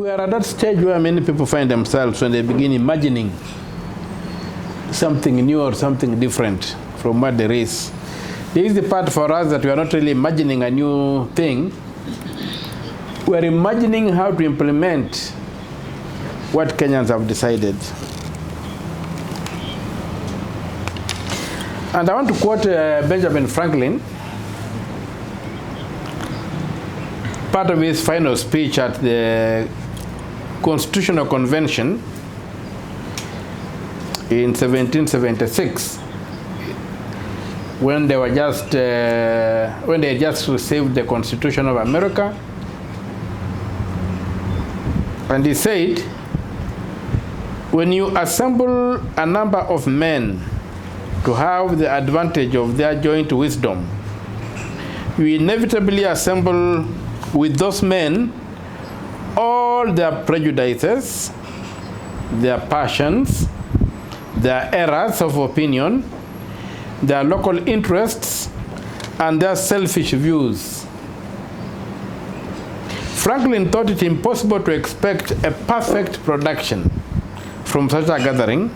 we are at that stage where many people find themselves when they begin imagining something new or something different from what there is. There is the part for us that we are not really imagining a new thing. We are imagining how to implement what Kenyans have decided. And I want to quote Benjamin Franklin, part of his final speech at the Constitutional Convention in 1776, when they were just when they just received the Constitution of America. And he said, when you assemble a number of men to have the advantage of their joint wisdom, you inevitably assemble with those men all their prejudices, their passions, their errors of opinion, their local interests, and their selfish views. Franklin thought it impossible to expect a perfect production from such a gathering,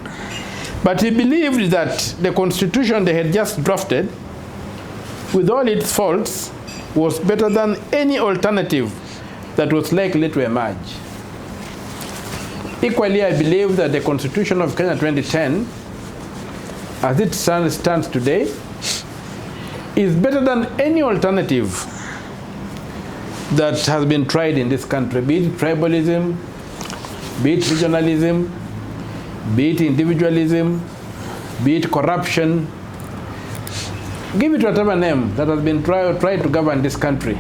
but he believed that the Constitution they had just drafted, with all its faults, was better than any alternative that was likely to emerge. Equally, I believe that the Constitution of Kenya 2010, as it stands today, is better than any alternative that has been tried in this country, be it tribalism, be it regionalism, be it individualism, be it corruption. Give it whatever name that has been tried to govern this country.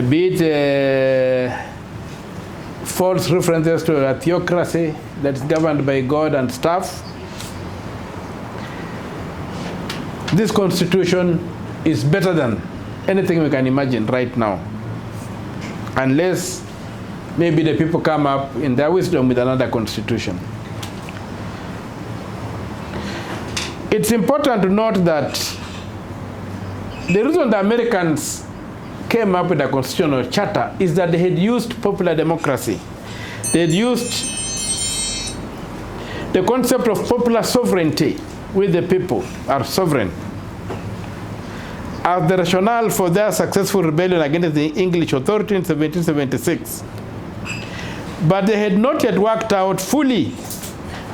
Be it false references to a theocracy that's governed by God and stuff. This Constitution is better than anything we can imagine right now, unless maybe the people come up in their wisdom with another constitution. It's important to note that the reason the Americans came up with a constitutional charter is that they had used popular democracy. They had used the concept of popular sovereignty, with the people are sovereign, as the rationale for their successful rebellion against the English authority in 1776. But they had not yet worked out fully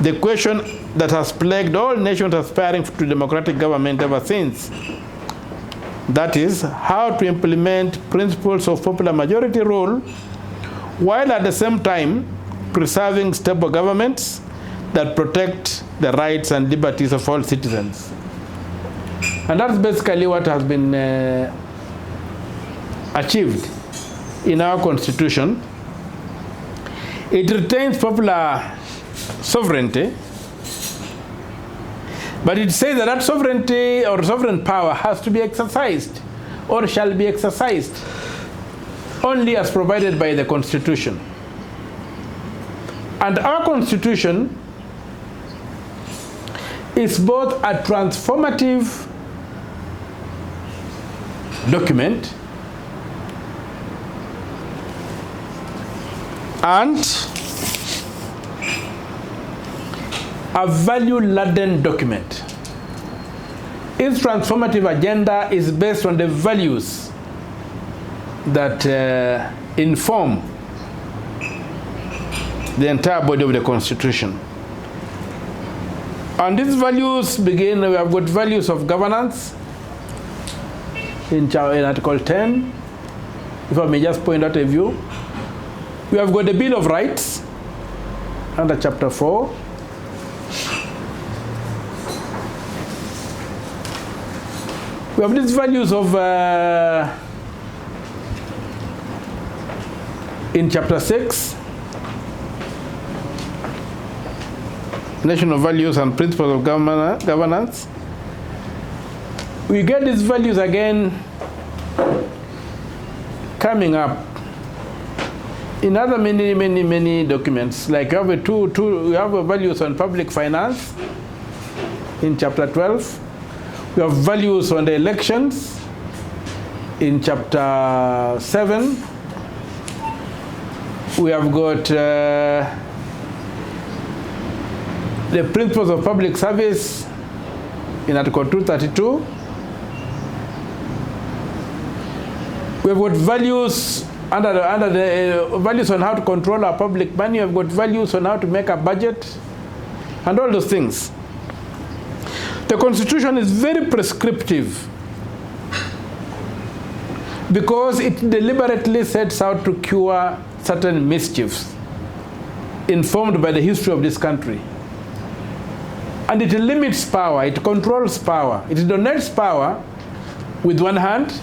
the question that has plagued all nations aspiring to democratic government ever since. That is, how to implement principles of popular majority rule, while at the same time preserving stable governments that protect the rights and liberties of all citizens. And that's basically what has been achieved in our Constitution. It retains popular sovereignty, but it says that that sovereignty or sovereign power has to be exercised or shall be exercised only as provided by the Constitution. And our Constitution is both a transformative document and a value-laden document. Its transformative agenda is based on the values that inform the entire body of the Constitution. And these values begin, we have got values of governance in Article 10. If I may just point out a few. We have got the Bill of Rights under Chapter 4. We have these values of in Chapter 6, national values and principles of governance. We get these values again coming up in other many documents. Like we have values on public finance in Chapter 12. We have values on the elections in Chapter 7. We have got the principles of public service in Article 232. We have got values under the values on how to control our public money. We have got values on how to make a budget and all those things. The Constitution is very prescriptive because it deliberately sets out to cure certain mischiefs informed by the history of this country. And it limits power, it controls power, it donates power with one hand,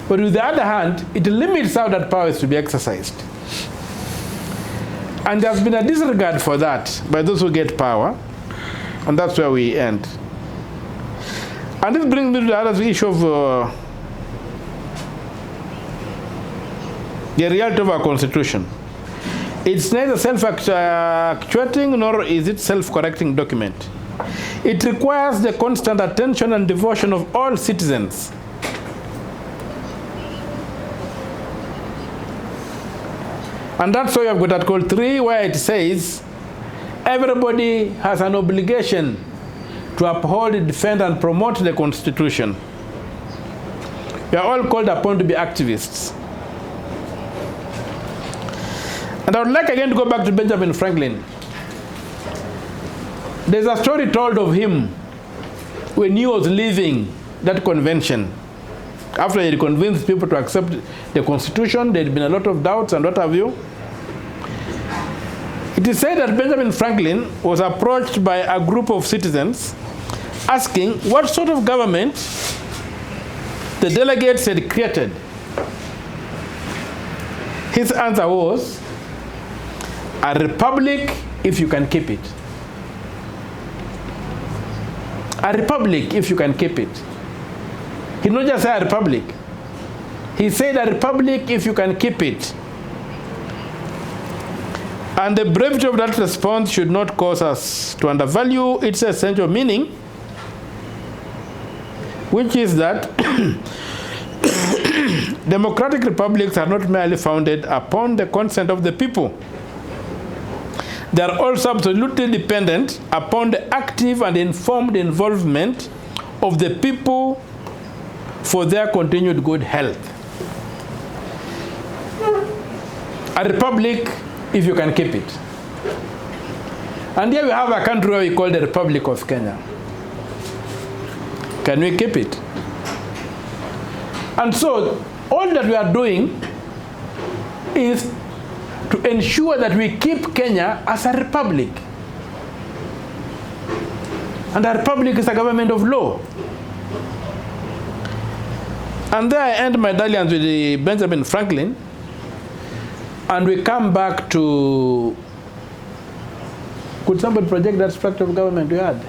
but with the other hand, it limits how that power is to be exercised. And there's been a disregard for that by those who get power, and that's where we end. And this brings me to the other issue of the reality of our Constitution. It's neither self-actuating nor is it self-correcting document. It requires the constant attention and devotion of all citizens. And that's why I've got Article 3, where it says everybody has an obligation to uphold, defend, and promote the Constitution. We are all called upon to be activists. And I would like again to go back to Benjamin Franklin. There's a story told of him when he was leaving that convention. After he had convinced people to accept the Constitution, there had been a lot of doubts and what have you. It is said that Benjamin Franklin was approached by a group of citizens asking what sort of government the delegates had created. His answer was, a republic if you can keep it. A republic if you can keep it. He did not just say a republic. He said a republic if you can keep it. And the brevity of that response should not cause us to undervalue its essential meaning, which is that democratic republics are not merely founded upon the consent of the people. They are also absolutely dependent upon the active and informed involvement of the people for their continued good health. A republic, if you can keep it. And here we have a country where we call the Republic of Kenya. Can we keep it? And so, all that we are doing is to ensure that we keep Kenya as a republic. And a republic is a government of law. And there I end my dalliance with Benjamin Franklin, and we come back to, could somebody project that structure of government we had?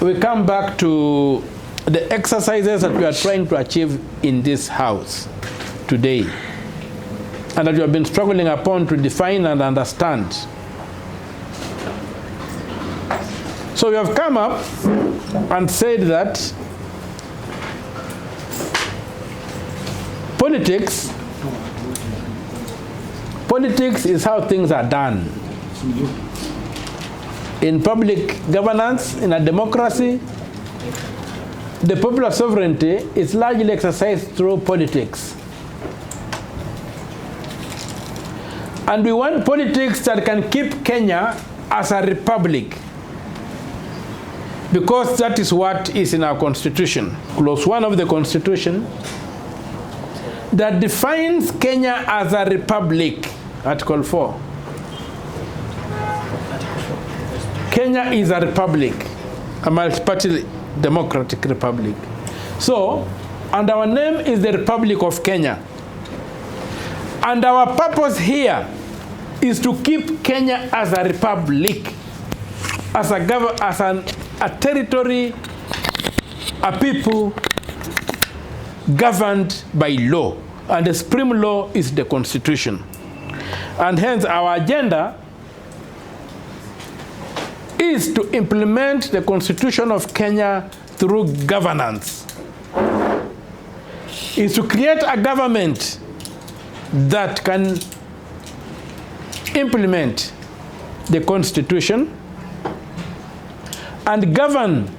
We come back to the exercises that we are trying to achieve in this house today, and that we have been struggling upon to define and understand. So we have come up and said that politics is how things are done. In public governance, in a democracy, the popular sovereignty is largely exercised through politics. And we want politics that can keep Kenya as a republic, because that is what is in our Constitution. Clause 1 of the Constitution that defines Kenya as a republic, Article 4. Kenya is a republic, a multi-party democratic republic. So, and our name is the Republic of Kenya. And our purpose here is to keep Kenya as a republic, as a territory, a people governed by law. And the supreme law is the Constitution. And hence our agenda is to implement the Constitution of Kenya through governance. Is to create a government that can implement the Constitution and govern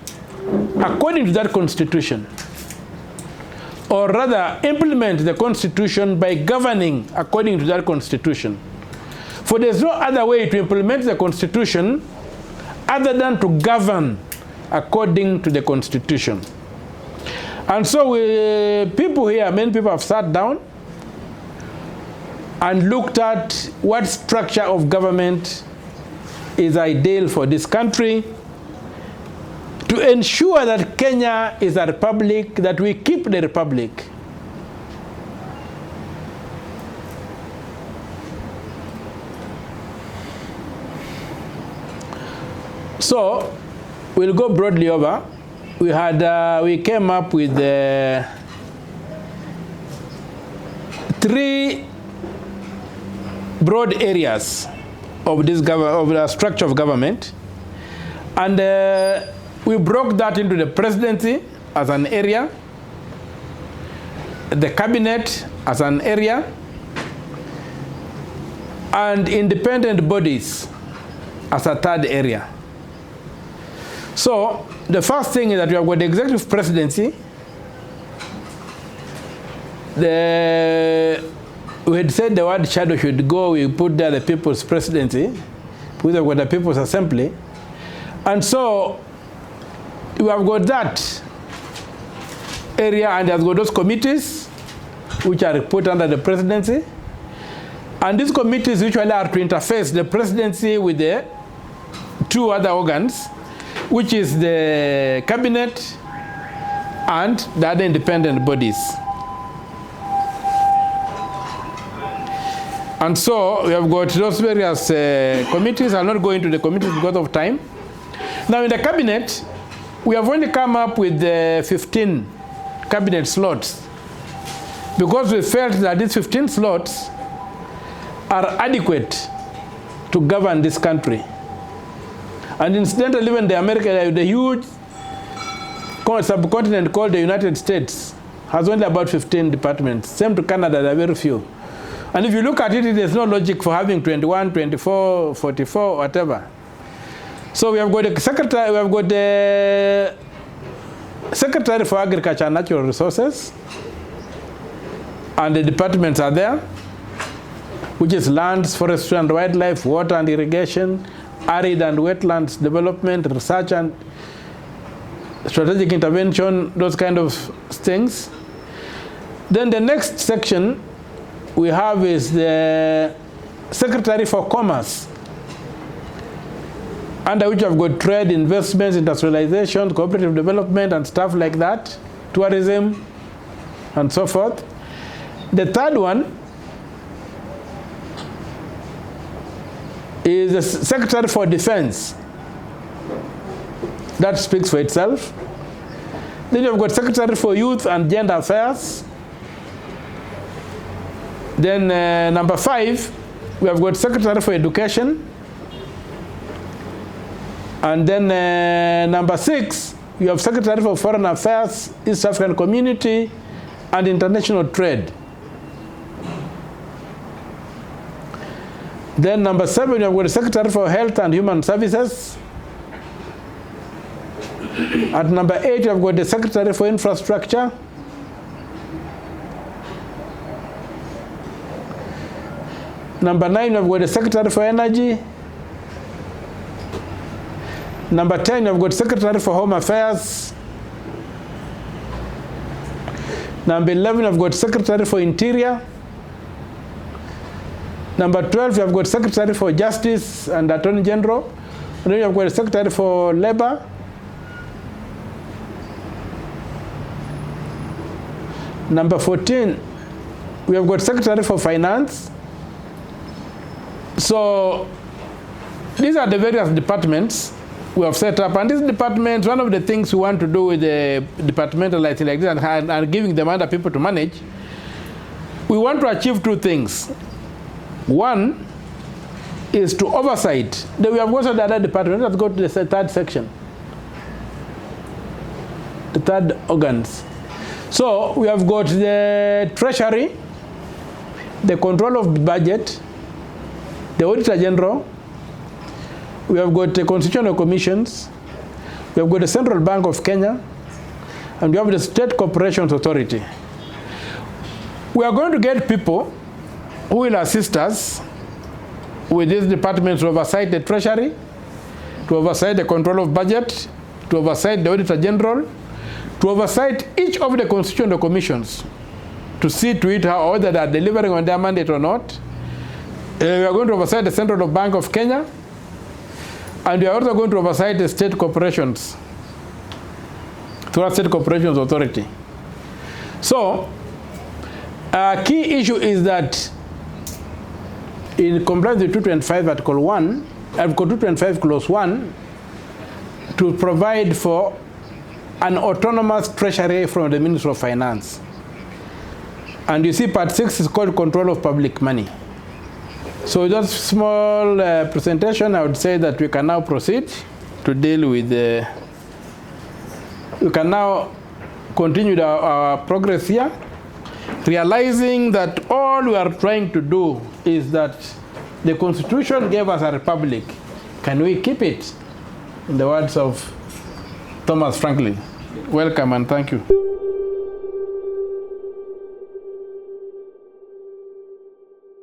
according to that Constitution, or rather implement the Constitution by governing according to that Constitution. For there's no other way to implement the Constitution other than to govern according to the Constitution. And so people here, many people have sat down and looked at what structure of government is ideal for this country to ensure that Kenya is a republic, that we keep the republic. So we'll go broadly over. We came up with three broad areas of this of the structure of government, and we broke that into the presidency as an area, the cabinet as an area, and independent bodies as a third area. So the first thing is that we have got the executive presidency. We had said the word shadow should go, we put there the people's presidency, we have got the people's assembly. And so we have got that area, and has got those committees which are put under the presidency. And these committees usually are to interface the presidency with the two other organs, which is the cabinet and the other independent bodies. And so we have got those various committees. I'll not go into the committees because of time. Now in the cabinet, we have only come up with 15 cabinet slots because we felt that these 15 slots are adequate to govern this country. And incidentally, even the huge subcontinent called the United States has only about 15 departments. Same to Canada, there are very few. And if you look at it, there's no logic for having 21, 24, 44, whatever. So we have got the Secretary for Agriculture and Natural Resources, and the departments are there, which is lands, forestry and wildlife, water and irrigation, arid and wetlands development, research and strategic intervention, those kind of things. Then the next section we have is the Secretary for Commerce, under which I've got trade, investments, industrialization, cooperative development and stuff like that, tourism and so forth. The third one is the Secretary for Defense. That speaks for itself. Then you've got Secretary for Youth and Gender Affairs. Then number 5, we have got Secretary for Education. And then number 6, you have Secretary for Foreign Affairs, East African Community, and International Trade. Then number 7, you have got the Secretary for Health and Human Services. At number 8, you have got the Secretary for Infrastructure. Number 9, you have got the Secretary for Energy. Number 10, you have got Secretary for Home Affairs. Number 11, you have got Secretary for Interior. Number 12, you have got Secretary for Justice and Attorney General. And then you have got Secretary for Labor. Number 14, we have got Secretary for Finance. So these are the various departments we have set up. And these departments, one of the things we want to do with the departmentalizing like this and giving them other people to manage, we want to achieve 2 things. One is to oversight. Then we have also the other department. Let's go to the third section. The third organs. So we have got the Treasury, the control of the budget, the Auditor General, we have got the constitutional commissions, we have got the Central Bank of Kenya, and we have the State Corporations Authority. We are going to get people who will assist us with these departments to oversight the Treasury, to oversight the control of budget, to oversight the Auditor General, to oversight each of the constitutional commissions, to see to it how whether they are delivering on their mandate or not. We are going to oversight the Central Bank of Kenya, and we are also going to oversight the state corporations through our State Corporations Authority. So, a key issue is that in compliance with 225 Article 1, Article 225 Clause 1, to provide for an autonomous treasury from the Ministry of Finance. And you see Part 6 is called Control of Public Money. So with that small presentation, I would say that we can now proceed to deal with the, we can now continue our progress here, realizing that all we are trying to do is that the Constitution gave us a republic. Can we keep it? In the words of Thomas Franklin. Welcome and thank you.